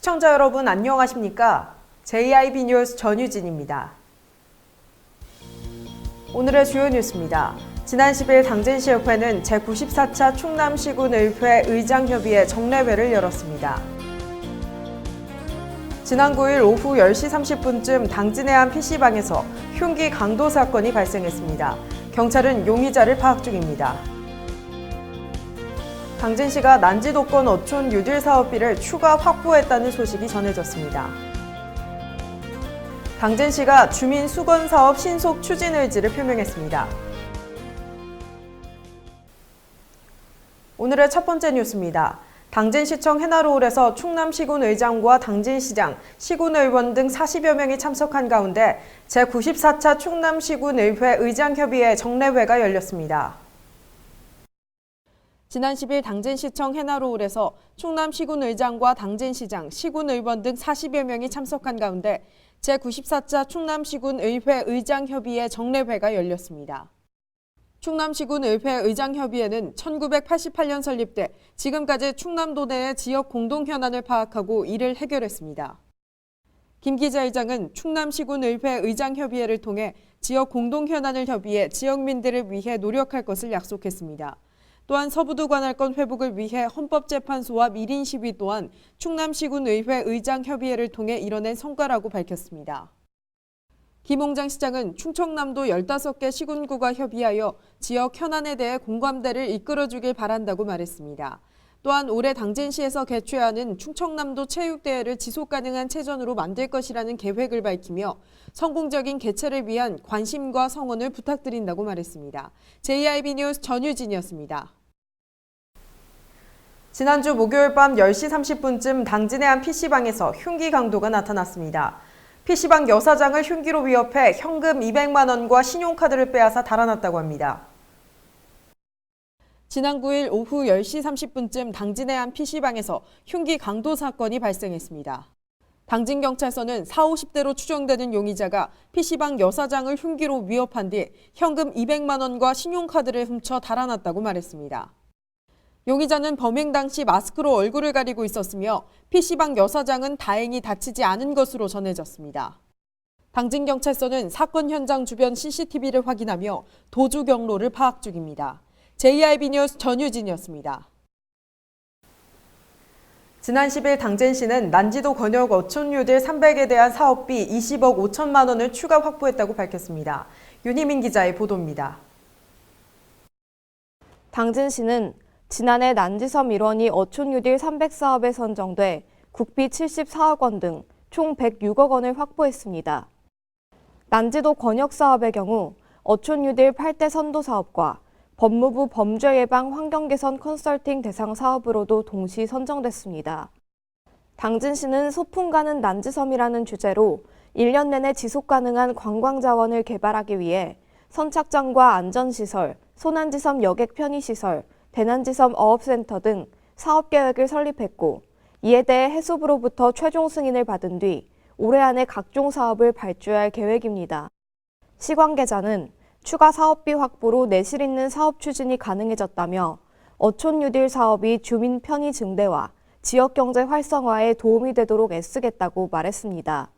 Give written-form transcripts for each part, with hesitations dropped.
시청자 여러분 안녕하십니까? JIB 뉴스 전유진입니다. 오늘의 주요 뉴스입니다. 지난 10일 당진시의회는 제94차 충남시군의회 의장협의회 정례회를 열었습니다. 지난 9일 오후 10시 30분쯤 당진의 한 PC방에서 흉기 강도 사건이 발생했습니다. 경찰은 용의자를 파악 중입니다. 당진시가 난지도권 어촌 뉴딜 사업비를 추가 확보했다는 소식이 전해졌습니다. 당진시가 주민 수건 사업 신속 추진 의지를 표명했습니다. 오늘의 첫 번째 뉴스입니다. 당진시청 해나루홀에서 충남시군 의장과 당진시장, 시군의원 등 40여 명이 참석한 가운데 제94차 충남시군의회 의장협의회 정례회가 열렸습니다. 지난 10일 당진시청 해나루홀에서 충남시군 의장과 당진시장, 시군의원 등 40여 명이 참석한 가운데 제94차 충남시군 의회 의장협의회 정례회가 열렸습니다. 충남시군 의회 의장협의회는 1988년 설립돼 지금까지 충남도 내의 지역 공동 현안을 파악하고 이를 해결했습니다. 김 기자의장은 충남시군 의회 의장협의회를 통해 지역 공동 현안을 협의해 지역민들을 위해 노력할 것을 약속했습니다. 또한 서부두 관할권 회복을 위해 헌법재판소와 밀인시위 또한 충남시군 의회 의장협의회를 통해 이뤄낸 성과라고 밝혔습니다. 김홍장 시장은 충청남도 15개 시군구가 협의하여 지역 현안에 대해 공감대를 이끌어주길 바란다고 말했습니다. 또한 올해 당진시에서 개최하는 충청남도 체육대회를 지속가능한 체전으로 만들 것이라는 계획을 밝히며 성공적인 개최를 위한 관심과 성원을 부탁드린다고 말했습니다. JIB 뉴스 전유진이었습니다. 지난주 목요일 밤 10시 30분쯤 당진의 한 PC방에서 흉기 강도가 나타났습니다. PC방 여사장을 흉기로 위협해 현금 200만 원과 신용카드를 빼앗아 달아났다고 합니다. 지난 9일 오후 10시 30분쯤 당진의 한 PC방에서 흉기 강도 사건이 발생했습니다. 당진경찰서는 40, 50대로 추정되는 용의자가 PC방 여사장을 흉기로 위협한 뒤 현금 200만 원과 신용카드를 훔쳐 달아났다고 말했습니다. 용의자는 범행 당시 마스크로 얼굴을 가리고 있었으며 PC방 여사장은 다행히 다치지 않은 것으로 전해졌습니다. 당진경찰서는 사건 현장 주변 CCTV를 확인하며 도주 경로를 파악 중입니다. JIB 뉴스 전유진이었습니다. 지난 10일 당진시는 난지도 권역 어촌 뉴딜 300에 대한 사업비 20억 5천만 원을 추가 확보했다고 밝혔습니다. 윤희민 기자의 보도입니다. 당진시는 지난해 난지섬 일원이 어촌 뉴딜 300 사업에 선정돼 국비 74억 원 등 총 106억 원을 확보했습니다. 난지도 권역 사업의 경우 어촌 뉴딜 8대 선도 사업과 법무부 범죄 예방 환경 개선 컨설팅 대상 사업으로도 동시 선정됐습니다. 당진시는 소풍 가는 난지섬이라는 주제로 1년 내내 지속 가능한 관광 자원을 개발하기 위해 선착장과 안전시설, 소난지섬 여객 편의시설, 대난지섬 어업센터 등 사업계획을 설립했고 이에 대해 해수부로부터 최종 승인을 받은 뒤 올해 안에 각종 사업을 발주할 계획입니다. 시 관계자는 추가 사업비 확보로 내실 있는 사업 추진이 가능해졌다며 어촌 뉴딜 사업이 주민 편의 증대와 지역경제 활성화에 도움이 되도록 애쓰겠다고 말했습니다.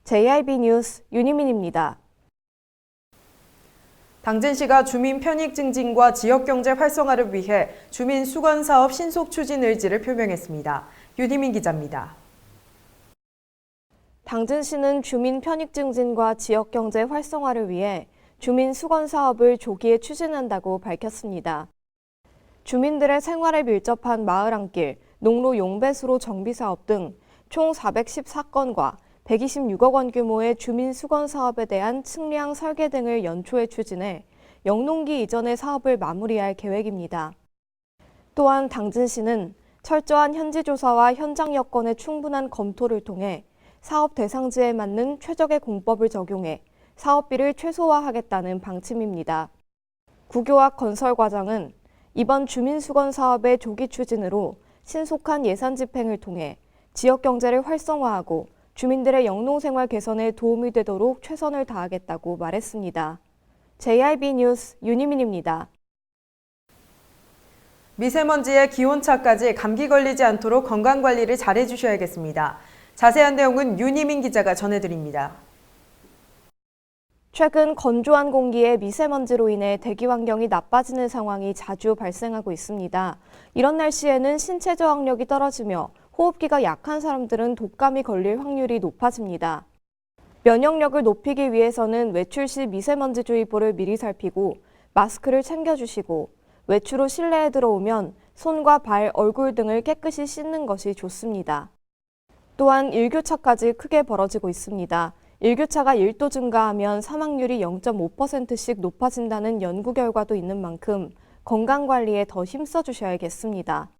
JIB 뉴스 윤희민입니다. 당진시가 주민 편익 증진과 지역경제 활성화를 위해 주민 수건 사업 신속 추진 의지를 표명했습니다. 윤희민 기자입니다. 당진시는 주민 편익 증진과 지역경제 활성화를 위해 주민 수건 사업을 조기에 추진한다고 밝혔습니다. 주민들의 생활에 밀접한 마을 안길, 농로 용배수로 정비 사업 등 총 414건과 126억 원 규모의 주민 수건 사업에 대한 측량 설계 등을 연초에 추진해 영농기 이전의 사업을 마무리할 계획입니다. 또한 당진시는 철저한 현지 조사와 현장 여건의 충분한 검토를 통해 사업 대상지에 맞는 최적의 공법을 적용해 사업비를 최소화하겠다는 방침입니다. 구교학 건설과장은 이번 주민수건 사업의 조기 추진으로 신속한 예산 집행을 통해 지역 경제를 활성화하고 주민들의 영농생활 개선에 도움이 되도록 최선을 다하겠다고 말했습니다. JIB 뉴스 윤희민입니다. 미세먼지의 기온차까지 감기 걸리지 않도록 건강관리를 잘해주셔야겠습니다. 자세한 내용은 윤희민 기자가 전해드립니다. 최근 건조한 공기에 미세먼지로 인해 대기 환경이 나빠지는 상황이 자주 발생하고 있습니다. 이런 날씨에는 신체 저항력이 떨어지며 호흡기가 약한 사람들은 독감이 걸릴 확률이 높아집니다. 면역력을 높이기 위해서는 외출 시 미세먼지주의보를 미리 살피고 마스크를 챙겨주시고 외출 후 실내에 들어오면 손과 발, 얼굴 등을 깨끗이 씻는 것이 좋습니다. 또한 일교차까지 크게 벌어지고 있습니다. 일교차가 1도 증가하면 사망률이 0.5%씩 높아진다는 연구 결과도 있는 만큼 건강관리에 더 힘써 주셔야겠습니다.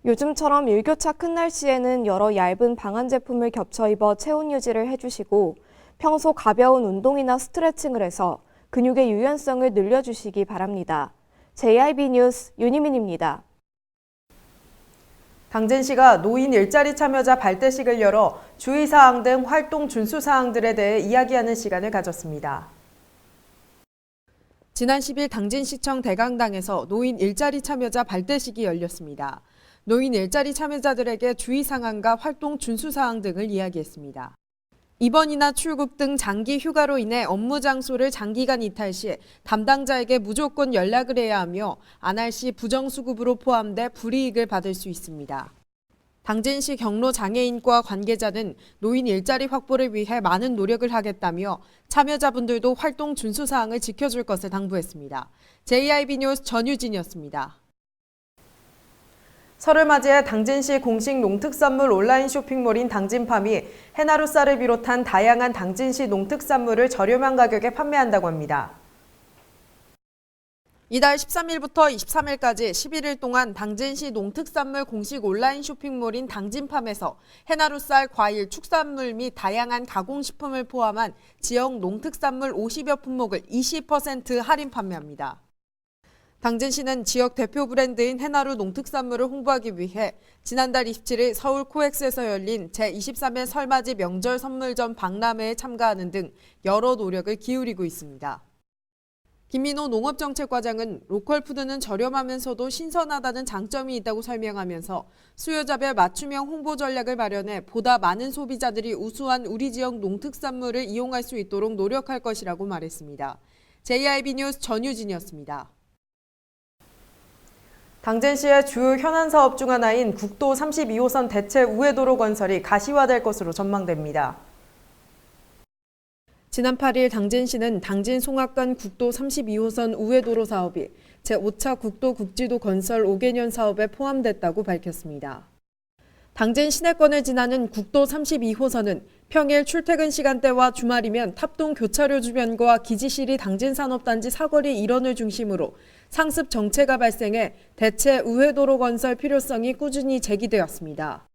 요즘처럼 일교차 큰 날씨에는 여러 얇은 방한 제품을 겹쳐 입어 체온 유지를 해주시고 평소 가벼운 운동이나 스트레칭을 해서 근육의 유연성을 늘려주시기 바랍니다. JIB 뉴스 윤희민입니다. 당진시가 노인 일자리 참여자 발대식을 열어 주의사항 등 활동 준수사항들에 대해 이야기하는 시간을 가졌습니다. 지난 10일 당진시청 대강당에서 노인 일자리 참여자 발대식이 열렸습니다. 노인 일자리 참여자들에게 주의사항과 활동 준수사항 등을 이야기했습니다. 입원이나 출국 등 장기 휴가로 인해 업무 장소를 장기간 이탈 시 담당자에게 무조건 연락을 해야 하며 안 할 시 부정수급으로 포함돼 불이익을 받을 수 있습니다. 당진시 경로장애인과 관계자는 노인 일자리 확보를 위해 많은 노력을 하겠다며 참여자분들도 활동 준수사항을 지켜줄 것을 당부했습니다. JIB 뉴스 전유진이었습니다. 설을 맞이해 당진시 공식 농특산물 온라인 쇼핑몰인 당진팜이 해나루쌀을 비롯한 다양한 당진시 농특산물을 저렴한 가격에 판매한다고 합니다. 이달 13일부터 23일까지 11일 동안 당진시 농특산물 공식 온라인 쇼핑몰인 당진팜에서 해나루쌀, 과일, 축산물 및 다양한 가공식품을 포함한 지역 농특산물 50여 품목을 20% 할인 판매합니다. 당진시는 지역 대표 브랜드인 해나루 농특산물을 홍보하기 위해 지난달 27일 서울 코엑스에서 열린 제23회 설맞이 명절 선물전 박람회에 참가하는 등 여러 노력을 기울이고 있습니다. 김민호 농업정책과장은 로컬 푸드는 저렴하면서도 신선하다는 장점이 있다고 설명하면서 수요자별 맞춤형 홍보 전략을 마련해 보다 많은 소비자들이 우수한 우리 지역 농특산물을 이용할 수 있도록 노력할 것이라고 말했습니다. JIB 뉴스 전유진이었습니다. 당진시의 주요 현안 사업 중 하나인 국도 32호선 대체 우회도로 건설이 가시화될 것으로 전망됩니다. 지난 8일 당진시는 당진 송악간 국도 32호선 우회도로 사업이 제5차 국도 국지도 건설 5개년 사업에 포함됐다고 밝혔습니다. 당진 시내권을 지나는 국도 32호선은 평일 출퇴근 시간대와 주말이면 탑동 교차로 주변과 기지시리 당진산업단지 사거리 일원을 중심으로 상습 정체가 발생해 대체 우회도로 건설 필요성이 꾸준히 제기되었습니다.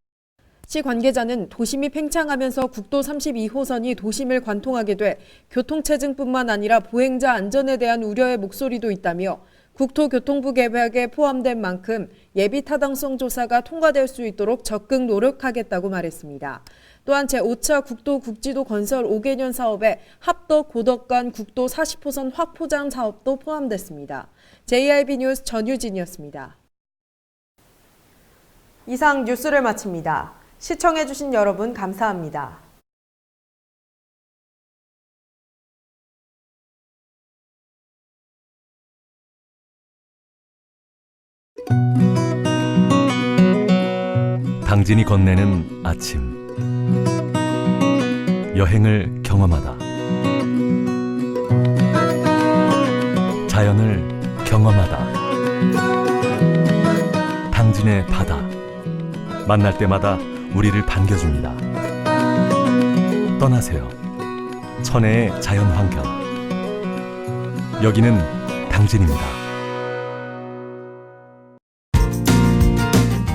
시 관계자는 도심이 팽창하면서 국도 32호선이 도심을 관통하게 돼 교통체증뿐만 아니라 보행자 안전에 대한 우려의 목소리도 있다며 국토교통부 계획에 포함된 만큼 예비 타당성 조사가 통과될 수 있도록 적극 노력하겠다고 말했습니다. 또한 제5차 국도 국지도 건설 5개년 사업에 합덕 고덕간 국도 40호선 확포장 사업도 포함됐습니다. JIB 뉴스 전유진이었습니다. 이상 뉴스를 마칩니다. 시청해주신 여러분 감사합니다. 당진이 건네는 아침 여행을 경험하다 자연을 경험하다 당진의 바다 만날 때마다 우리를 반겨줍니다. 떠나세요. 천혜의 자연환경 여기는 당진입니다.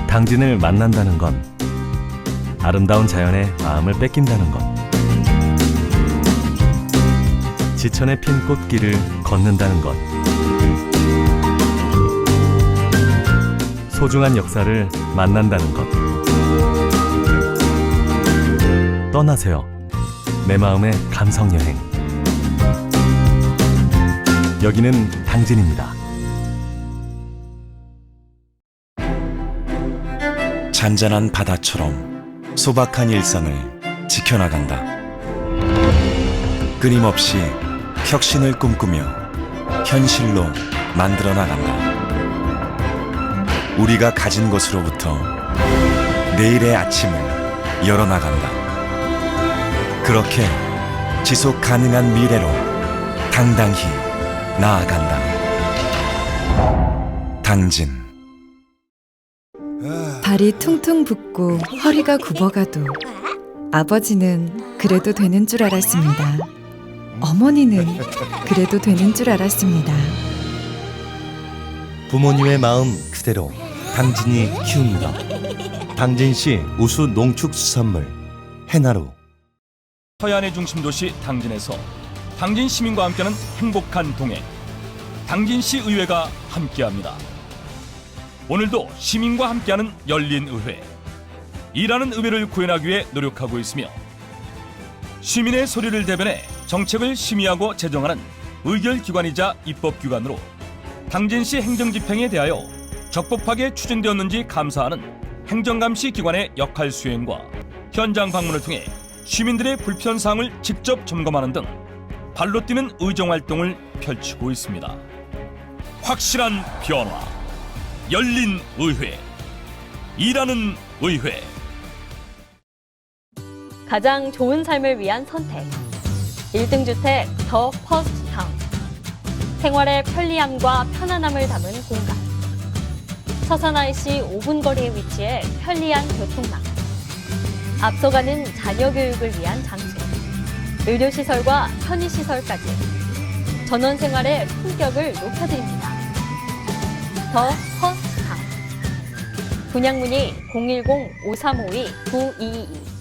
당진을 만난다는 건 아름다운 자연에 마음을 뺏긴다는 것 지천에 핀 꽃길을 걷는다는 것 소중한 역사를 만난다는 것 떠나세요. 내 마음의 감성여행 여기는 당진입니다. 잔잔한 바다처럼 소박한 일상을 지켜나간다. 끊임없이 혁신을 꿈꾸며 현실로 만들어 나간다. 우리가 가진 것으로부터 내일의 아침을 열어나간다. 그렇게 지속 가능한 미래로 당당히 나아간다. 당진. 발이 퉁퉁 붓고 허리가 굽어가도 아버지는 그래도 되는 줄 알았습니다. 어머니는 그래도 되는 줄 알았습니다. 부모님의 마음 그대로 당진이 키웁니다. 당진시 우수 농축수산물 해나루. 서해안의 중심 도시 당진에서 당진 시민과 함께하는 행복한 동행, 당진시 의회가 함께합니다. 오늘도 시민과 함께하는 열린 의회, 일하는 의회를 구현하기 위해 노력하고 있으며 시민의 소리를 대변해 정책을 심의하고 제정하는 의결기관이자 입법기관으로 당진시 행정집행에 대하여 적법하게 추진되었는지 감사하는 행정감시 기관의 역할 수행과 현장 방문을 통해 시민들의 불편사항을 직접 점검하는 등 발로 뛰는 의정활동을 펼치고 있습니다. 확실한 변화, 열린 의회, 일하는 의회. 가장 좋은 삶을 위한 선택. 1등 주택 더 퍼스트 타운. 생활의 편리함과 편안함을 담은 공간. 서산 IC 5분 거리에 위치해 편리한 교통망. 앞서가는 자녀 교육을 위한 장치. 의료시설과 편의시설까지. 전원 생활의 품격을 높여드립니다. 더 퍼스트 타운. 분양 문의 010-5352-9222